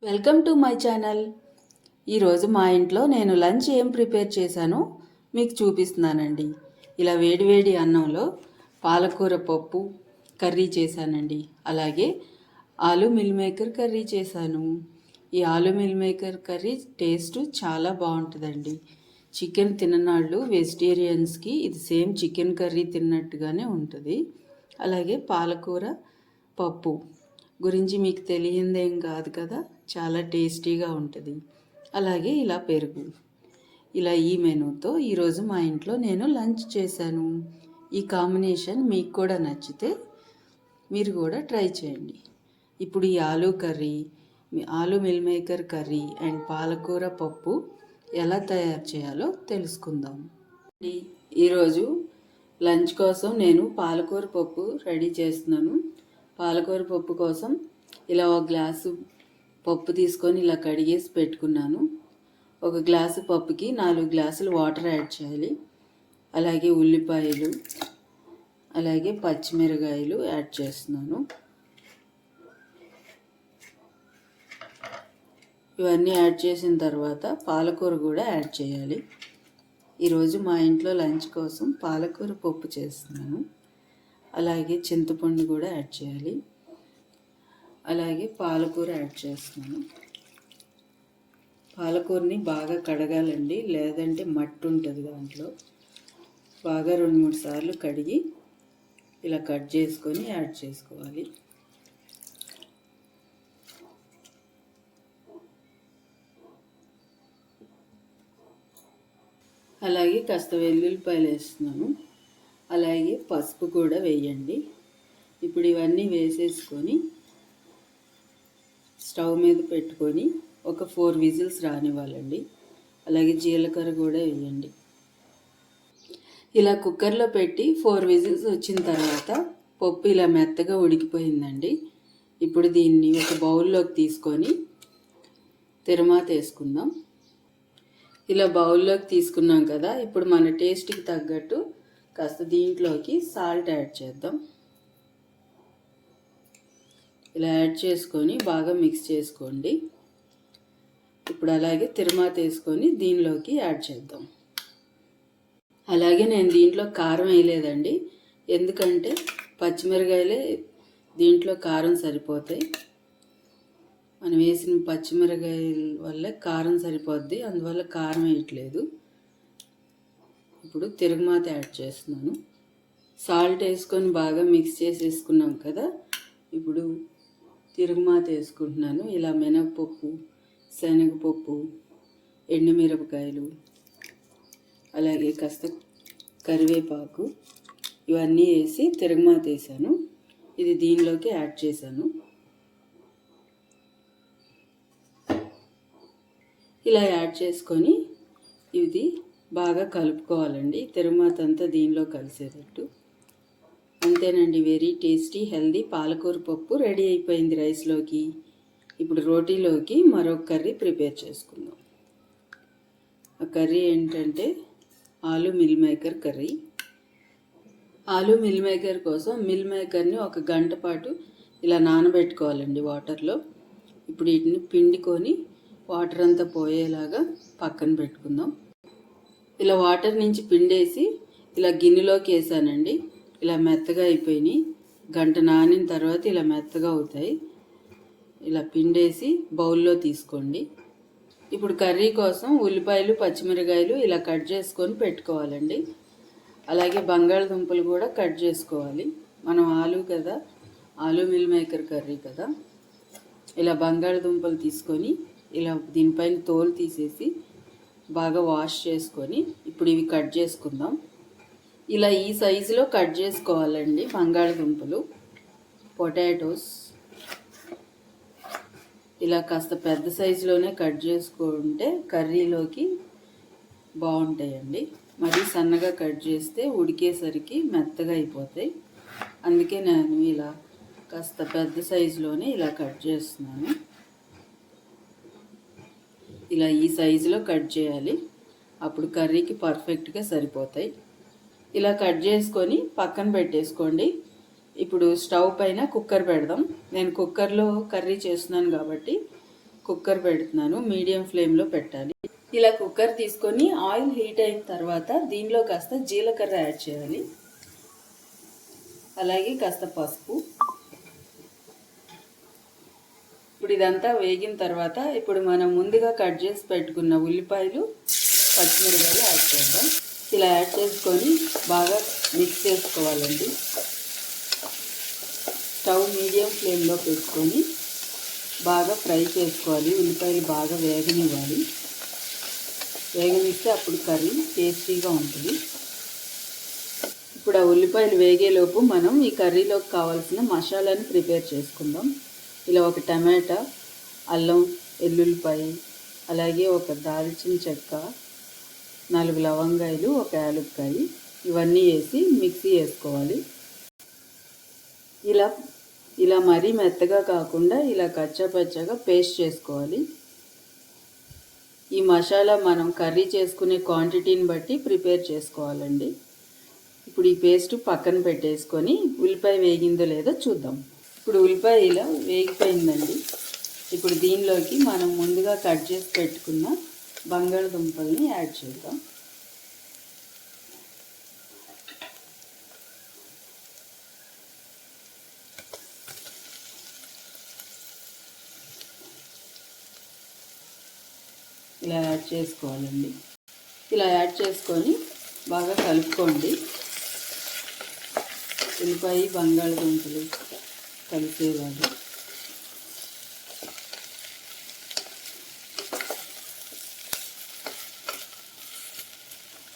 Welcome to my channel. ఈరోజు మా ఇంట్లో నేను లంచ్ ఏం ప్రిపేర్ చేశానో మీకు చూపిస్తున్నానండి. ఇలా వేడివేడి అన్నంలో పాలకూర పప్పు కర్రీ చేశానండి. అలాగే ఆలు మిల్ మేకర్ కర్రీ చేశాను. ఈ ఆలు మిల్ మేకర్ కర్రీ టేస్ట్ చాలా బాగుంటుందండి. చికెన్ తిననాళ్ళు వెజిటేరియన్స్కి ఇది సేమ్ చికెన్ కర్రీ తిన్నట్టుగానే ఉంటుంది. అలాగే పాలకూర పప్పు గురించి మీకు తెలియందేం కాదు కదా, చాలా టేస్టీగా ఉంటుంది. అలాగే ఇలా పెరుగు, ఇలా ఈ మెనూతో ఈరోజు మా ఇంట్లో నేను లంచ్ చేశాను. ఈ కాంబినేషన్ మీకు కూడా నచ్చితే మీరు కూడా ట్రై చేయండి. ఇప్పుడు ఈ ఆలు కర్రీ, ఆలు మిల్ మేకర్ కర్రీ అండ్ పాలకూర పప్పు ఎలా తయారు చేయాలో తెలుసుకుందాం. ఈరోజు లంచ్ కోసం నేను పాలకూర పప్పు రెడీ చేస్తున్నాను. పాలకూర పప్పు కోసం ఇలా ఒక గ్లాసు పప్పు తీసుకొని ఇలా కడిగేసి పెట్టుకున్నాను. ఒక గ్లాసు పప్పుకి 4 గ్లాసులు వాటర్ యాడ్ చేయాలి. అలాగే ఉల్లిపాయలు, అలాగే పచ్చిమిరకాయలు యాడ్ చేస్తున్నాను. ఇవన్నీ యాడ్ చేసిన తర్వాత పాలకూర కూడా యాడ్ చేయాలి. ఈరోజు మా ఇంట్లో లంచ్ కోసం పాలకూర పప్పు చేస్తున్నాను. అలాగే చింతపండు కూడా యాడ్ చేయాలి. అలాగే పాలకూర యాడ్ చేస్తున్నాను. పాలకూరని బాగా కడగాలండి, లేదంటే మట్టి ఉంటుంది దాంట్లో. బాగా 2-3 సార్లు కడిగి ఇలా కట్ చేసుకొని యాడ్ చేసుకోవాలి. అలాగే కాస్త వెల్లుల్లిపాయలు వేస్తున్నాను. అలాగే పసుపు కూడా వేయండి. ఇప్పుడు ఇవన్నీ వేసేసుకొని స్టవ్ మీద పెట్టుకొని ఒక 4 విజిల్స్ రానివ్వాలండి. అలాగే జీలకర్ర కూడా వేయండి. ఇలా కుక్కర్లో పెట్టి 4 విజిల్స్ వచ్చిన తర్వాత పప్పు ఇలా మెత్తగా ఉడికిపోయిందండి. ఇప్పుడు దీన్ని ఒక బౌల్లోకి తీసుకొని తిరమాత వేసుకుందాం. ఇలా బౌల్లోకి తీసుకున్నాం కదా, ఇప్పుడు మన టేస్ట్కి తగ్గట్టు కాస్త దీంట్లోకి సాల్ట్ యాడ్ చేద్దాం. ఇలా యాడ్ చేసుకొని బాగా మిక్స్ చేసుకోండి. ఇప్పుడు అలాగే తిరమాత వేసుకొని దీనిలోకి యాడ్ చేద్దాం. అలాగే నేను దీంట్లో కారం వేయలేదండి, ఎందుకంటే పచ్చిమిరకాయలే దీంట్లో కారం సరిపోతాయి. మనం వేసిన పచ్చిమిరకాయల వల్ల కారం సరిపోద్ది, అందువల్ల కారం వేయట్లేదు. ఇప్పుడు తిరగమాత యాడ్ చేస్తున్నాను. సాల్ట్ వేసుకొని బాగా మిక్స్ చేసేసుకున్నాం కదా, ఇప్పుడు తిరగమాత వేసుకుంటున్నాను. ఇలా మినపప్పు, శనగపప్పు, ఎండుమిరపకాయలు, అలాగే కాస్త కరివేపాకు ఇవన్నీ వేసి తిరగమాత వేసాను. ఇది దీనిలోకి యాడ్ చేశాను. ఇలా యాడ్ చేసుకొని ఇది బాగా కలుపుకోవాలండి, తిరగమాత అంతా దీనిలో కలిసేటట్టు. అంతేనండి, వెరీ టేస్టీ హెల్దీ పాలకూర పప్పు రెడీ అయిపోయింది రైస్లోకి. ఇప్పుడు రోటీలోకి మరొక కర్రీ ప్రిపేర్ చేసుకుందాం. ఆ కర్రీ ఏంటంటే ఆలు మిల్ మేకర్ కర్రీ. ఆలు మిల్ మేకర్ కోసం మిల్ మేకర్ని 1 గంట పాటు ఇలా నానబెట్టుకోవాలండి వాటర్లో. ఇప్పుడు వీటిని పిండుకొని వాటర్ అంతా పోయేలాగా పక్కన పెట్టుకుందాం. ఇలా వాటర్ నుంచి పిండేసి ఇలా గిన్నెలోకి వేసానండి. ఇలా మెత్తగా అయిపోయినాయి. గంట నానిన తర్వాత ఇలా మెత్తగా అవుతాయి. ఇలా పిండేసి బౌల్లో తీసుకోండి. ఇప్పుడు కర్రీ కోసం ఉల్లిపాయలు, పచ్చిమిరకాయలు ఇలా కట్ చేసుకొని పెట్టుకోవాలండి. అలాగే బంగాళదుంపలు కూడా కట్ చేసుకోవాలి. మనం ఆలు కదా, ఆలు మిల్ మేకర్ కర్రీ కదా. ఇలా బంగాళదుంపలు తీసుకొని ఇలా దీనిపైన తోలు తీసేసి బాగా వాష్ చేసుకొని ఇప్పుడు ఇవి కట్ చేసుకుందాం. ఇలా ఈ సైజులో కట్ చేసుకోవాలండి బంగాళదుంపలు, పొటాటోస్. ఇలా కాస్త పెద్ద సైజులోనే కట్ చేసుకుంటే కర్రీలోకి బాగుంటాయండి. మరి సన్నగా కట్ చేస్తే ఉడికేసరికి మెత్తగా అయిపోతాయి. అందుకే నేను ఇలా కాస్త పెద్ద సైజులోనే ఇలా కట్ చేస్తున్నాను. ఇలా ఈ సైజులో కట్ చేయాలి, అప్పుడు కర్రీకి పర్ఫెక్ట్గా సరిపోతాయి. ఇలా కట్ చేసుకొని పక్కన పెట్టేసుకోండి. ఇప్పుడు స్టవ్ పైన కుక్కర్ పెడదాం. నేను కుక్కర్లో కర్రీ చేస్తున్నాను కాబట్టి కుక్కర్ పెడుతున్నాను. మీడియం ఫ్లేమ్లో పెట్టాలి. ఇలా కుక్కర్ తీసుకొని ఆయిల్ హీట్ అయిన తర్వాత దీనిలో కాస్త జీలకర్ర యాడ్ చేయాలి. అలాగే కాస్త పసుపు. ఇప్పుడు ఇదంతా వేగిన తర్వాత ఇప్పుడు మనం ముందుగా కట్ చేసి పెట్టుకున్న ఉల్లిపాయలు, పచ్చిమిరపకాయలు యాడ్ చేద్దాం. ఇలా యాడ్ చేసుకొని బాగా మిక్స్ చేసుకోవాలండి. స్టవ్ మీడియం ఫ్లేమ్లో పెట్టుకొని బాగా ఫ్రై చేసుకోవాలి. ఉల్లిపాయలు బాగా వేగనివ్వాలి. వేగనిస్తే అప్పుడు కర్రీ టేస్టీగా ఉంటుంది. ఇప్పుడు ఆ ఉల్లిపాయలు వేగేలోపు మనం ఈ కర్రీలోకి కావాల్సిన మసాలాని ప్రిపేర్ చేసుకుందాం. ఇలా ఒక టమాటా, అల్లం, వెల్లుల్లిపాయ, అలాగే ఒక దాల్చిన చెక్క, 4 లవంగాయలు, ఒక యాలక్కాయ, ఇవన్నీ వేసి మిక్సీ వేసుకోవాలి. ఇలా మరీ మెత్తగా కాకుండా ఇలా కచ్చాపచ్చాగా పేస్ట్ చేసుకోవాలి. ఈ మసాలా మనం కర్రీ చేసుకునే క్వాంటిటీని బట్టి ప్రిపేర్ చేసుకోవాలండి. ఇప్పుడు ఈ పేస్ట్ పక్కన పెట్టేసుకొని ఉల్లిపాయ వేగిందో లేదో చూద్దాం. ఇప్పుడు ఉల్లిపాయ ఇలా వేగిపోయిందండి. ఇప్పుడు దీనిలోకి మనం ముందుగా కట్ చేసి పెట్టుకున్న బంగాళదుంపల్ని యాడ్ చేద్దాం. ఇలా యాడ్ చేసుకోవాలండి. ఇలా యాడ్ చేసుకొని బాగా కలుపుకోండి. ఉల్లిపాయ, బంగాళదుంపలు కలిసేలాగా.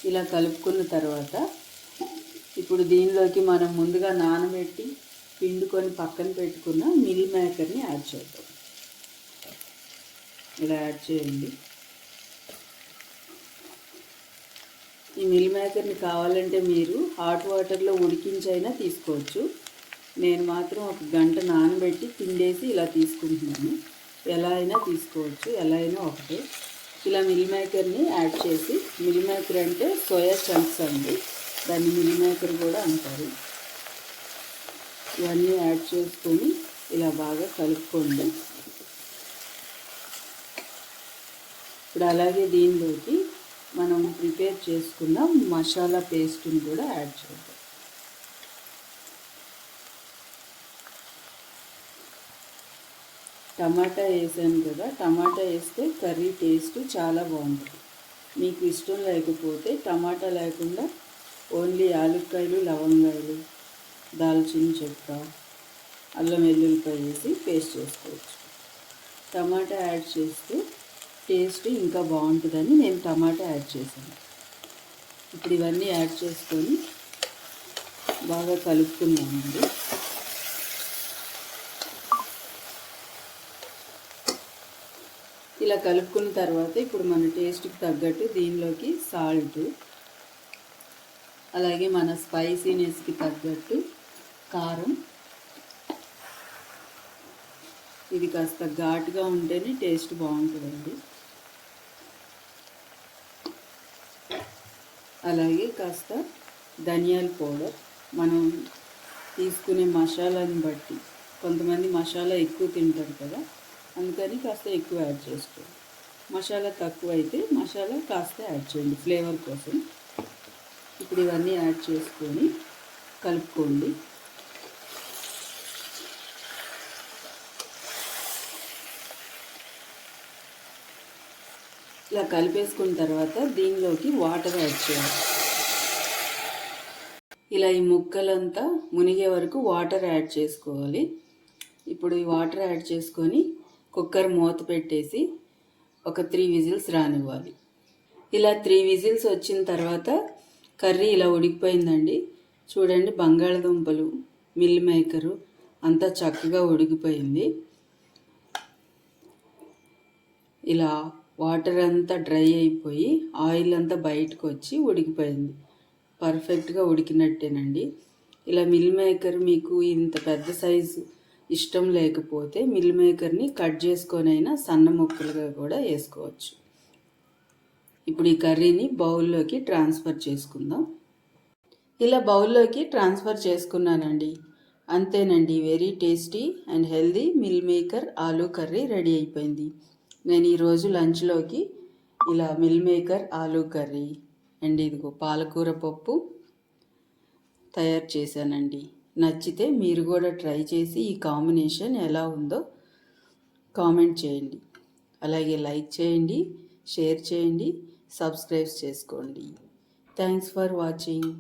ఇలా కలుపుకున్న తర్వాత ఇప్పుడు దీనిలోకి మనం ముందుగా నానబెట్టి పిండుకొని పక్కన పెట్టుకున్న మిల్ మేకర్ని యాడ్ చేద్దాం. ఇలా యాడ్ చేయండి. ఈ మిల్ మేకర్ని కావాలంటే మీరు హాట్ వాటర్లో ఉడికించైనా తీసుకోవచ్చు. నేను మాత్రం 1 గంట నానబెట్టి పిండేసి ఇలా తీసుకుంటున్నాను. ఎలా అయినా తీసుకోవచ్చు, ఎలా అయినా ఒకటే. ఇలా మిల్ మేకర్ని యాడ్ చేసి, మిల్ మేకర్ అంటే సోయా చంక్స్ అండి, దాన్ని మిల్ మేకర్ కూడా అంటారు. ఇవన్నీ యాడ్ చేసుకొని ఇలా బాగా కలుపుకోండి. ఇప్పుడు అలాగే దీనిలోకి మనం ప్రిపేర్ చేసుకున్న మసాలా పేస్ట్ని కూడా యాడ్ చేద్దాం. టమాటా వేసాను కదా, టమాటా వేస్తే కర్రీ టేస్ట్ చాలా బాగుంటుంది. మీకు ఇష్టం లేకపోతే టమాటా లేకుండా ఓన్లీ యాలక్కాయలు, లవంగాయలు, దాల్చిన చెక్క, అల్లం వెల్లుల్లిపాయ వేసి పేస్ట్ చేసుకోవచ్చు. టమాటా యాడ్ చేస్తే టేస్ట్ ఇంకా బాగుంటుందని నేను టమాటా యాడ్ చేశాను. ఇప్పుడు ఇవన్నీ యాడ్ చేసుకొని బాగా కలుపుకున్నామండి. ఇలా కలుపుకున్న తర్వాత ఇప్పుడు మన టేస్ట్కి తగ్గట్టు దీనిలోకి సాల్ట్, అలాగే మన స్పైసీనెస్కి తగ్గట్టు కారం. ఇది కాస్త ఘాటుగా ఉంటేనే టేస్ట్ బాగుంటుందండి. అలాగే కాస్త ధనియాల పౌడర్. మనం తీసుకునే మసాలాని బట్టి, కొంతమంది మసాలా ఎక్కువ తింటారు కదా, అందుకని కాస్త ఎక్కువ యాడ్ చేసుకోండి. మసాలా తక్కువ అయితే మసాలా కాస్త యాడ్ చేయండి ఫ్లేవర్ కోసం. ఇప్పుడు ఇవన్నీ యాడ్ చేసుకొని కలుపుకోండి. ఇలా కలిపేసుకున్న తర్వాత దీనిలోకి వాటర్ యాడ్ చేయాలి. ఇలా ఈ ముక్కలంతా మునిగే వరకు వాటర్ యాడ్ చేసుకోవాలి. ఇప్పుడు ఈ వాటర్ యాడ్ చేసుకొని కుక్కర్ మూత పెట్టేసి ఒక 3 విజిల్స్ రానివ్వాలి. ఇలా 3 విజిల్స్ వచ్చిన తర్వాత కర్రీ ఇలా ఉడికిపోయిందండి. చూడండి, బంగాళదుంపలు, మిల్ మేకరు అంతా చక్కగా ఉడికిపోయింది. ఇలా వాటర్ అంతా డ్రై అయిపోయి ఆయిల్ అంతా బయటకు వచ్చి ఉడికిపోయింది. పర్ఫెక్ట్గా ఉడికినట్టేనండి. ఇలా మిల్ మేకర్ మీకు ఇంత పెద్ద సైజు ఇష్టం లేకపోతే మిల్ మేకర్ని కట్ చేసుకొనైనా సన్న ముక్కలుగా కూడా వేసుకోవచ్చు. ఇప్పుడు ఈ కర్రీని బౌల్లోకి ట్రాన్స్ఫర్ చేసుకుందాం. ఇలా బౌల్లోకి ట్రాన్స్ఫర్ చేసుకున్నానండి. అంతేనండి, very tasty and healthy meal maker aloo curry ready అయిపోయింది. నేను ఈరోజు లంచ్లోకి ఇలా meal maker aloo curry and ఇదిగో పాలకూర పప్పు తయారు చేశానండి. నచ్చితే మీరు కూడా ట్రై చేసి ఈ కాంబినేషన్ ఎలా ఉందో కామెంట్ చేయండి. అలాగే లైక్ చేయండి, షేర్ చేయండి, సబ్స్క్రైబ్ చేసుకోండి. Thanks for watching.